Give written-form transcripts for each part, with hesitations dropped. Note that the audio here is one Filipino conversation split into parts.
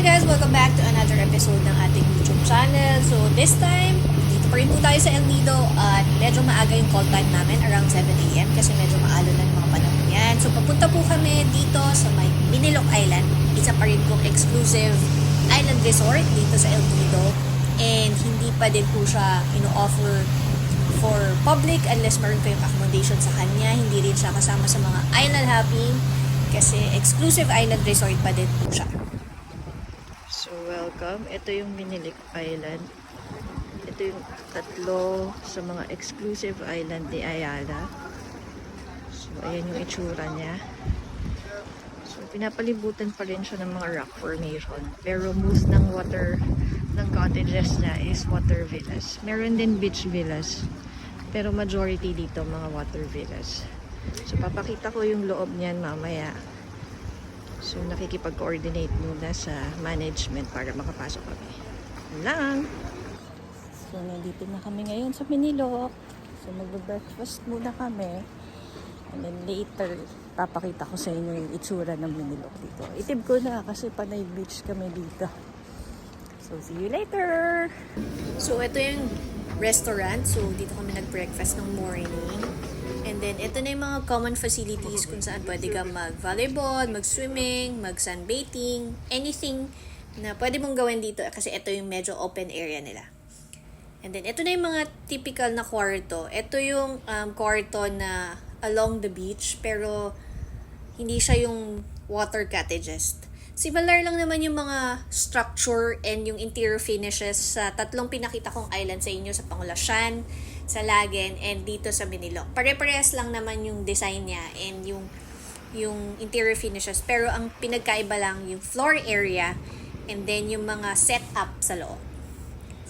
guys! Welcome back to another episode ng ating YouTube channel. So this time, dito pa rin po tayo sa El Nido at medyo maaga yung call time namin, around 7 AM kasi medyo maalo na yung mga panahon yan. So papunta po kami dito sa may Minilok Island. Isa pa rin pong exclusive island resort dito sa El Nido and hindi pa din po siya ino-offer for public unless meron kayong accommodation sa kanya. Hindi rin siya kasama sa mga island hopping kasi exclusive island resort pa din po siya. So, welcome. Ito yung Minilok Island. Ito yung tatlo sa mga exclusive island ni Ayala. So, ayan yung itsura niya. So, pinapalibutan pa rin siya ng mga rock formation. Pero most ng water ng cottages niya is water villas. Meron din beach villas. Pero majority dito mga water villas. So, papakita ko yung loob niyan mamaya. So, nakikipag-coordinate muna sa management para makapasok kami. Lang! So, nandito na kami ngayon sa Minilok. So, mag-breakfast muna kami. And then later, papakita ko sa inyo yung itsura ng Minilok dito. Itib ko na kasi panay beach kami dito. So, see you later! So, ito yung restaurant. So, dito kami nag-breakfast ng morning. And then, ito na yung mga common facilities kung saan pwede ka mag-volleyball, mag-swimming, mag-sunbathing, anything na pwede mong gawin dito kasi ito yung medyo open area nila. And then, ito na yung mga typical na kwarto. Ito yung kwarto na along the beach pero hindi siya yung water cottages. Similar lang naman yung mga structure and yung interior finishes sa tatlong pinakita kong island sa inyo sa Pangulasyan, sa Lagen, and dito sa Minilok. Pare-parehas lang naman yung design niya and yung interior finishes. Pero ang pinagkaiba lang yung floor area and then yung mga setup sa loob.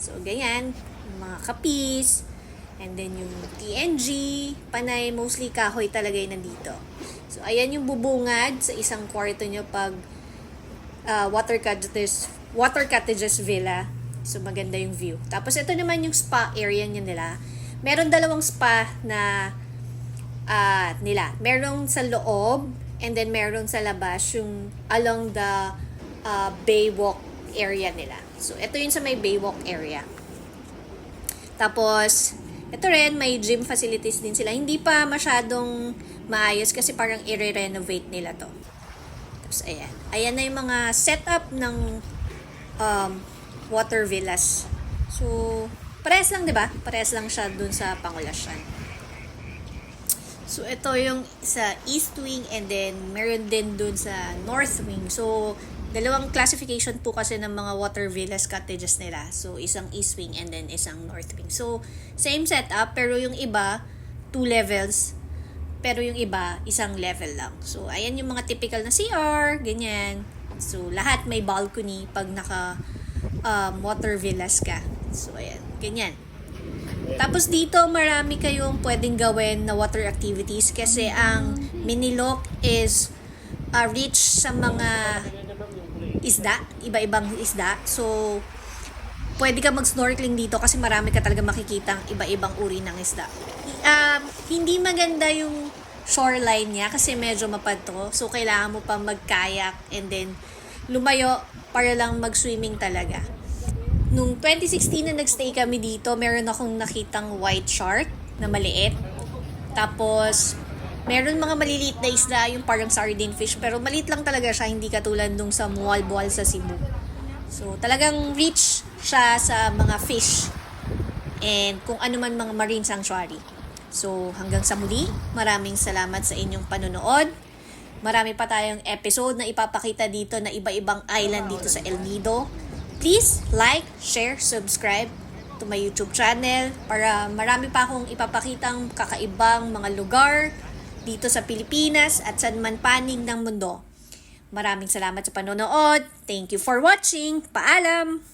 So, ganyan. Yung mga kapis, and then yung TNG, panay, mostly kahoy talaga yung nandito. So, ayan yung bubungad sa isang kwarto nyo pag water cottages villa. So, maganda yung view. Tapos, ito naman yung spa area niya nila. Meron dalawang spa na nila. Meron sa loob and then meron sa labas yung along the baywalk area nila. So, ito yung sa may baywalk area. Tapos, ito rin, may gym facilities din sila. Hindi pa masyadong maayos kasi parang i-renovate nila to. Tapos, ayan. Ayan na yung mga setup ng water villas. So, parehas lang, di ba? Parehas lang siya dun sa Pangulasyan. So, ito yung sa East Wing and then meron din dun sa North Wing. So, dalawang classification po kasi ng mga water villas cottages nila. So, isang East Wing and then isang North Wing. So, same setup pero yung iba, 2 levels. Pero yung iba, isang level lang. So, ayan yung mga typical na CR, ganyan. So, lahat may balcony pag naka water villas ka. So, ayan. Ganyan. Tapos dito, marami kayong pwedeng gawin na water activities kasi ang Minilok is rich sa mga isda, iba-ibang isda. So, pwede ka mag-snorkeling dito kasi marami ka talaga makikitang iba-ibang uri ng isda. Hindi maganda yung shoreline niya kasi medyo mapadto. So, kailangan mo pa mag-kayak and then lumayo para lang mag-swimming talaga. Nung 2016 na nagstay kami dito, meron akong nakitang white shark na maliit. Tapos, meron mga maliliit na isda, yung parang sardine fish, pero maliit lang talaga siya, hindi katulad nung sa Mualboal sa Cebu. So, talagang rich siya sa mga fish and kung ano man mga marine sanctuary. So, hanggang sa muli, maraming salamat sa inyong panonood. Marami pa tayong episode na ipapakita dito na iba-ibang island dito sa El Nido. Please like, share, subscribe to my YouTube channel para marami pa akong ipapakitang kakaibang mga lugar dito sa Pilipinas at saan man panig ng mundo. Maraming salamat sa panonood. Thank you for watching. Paalam!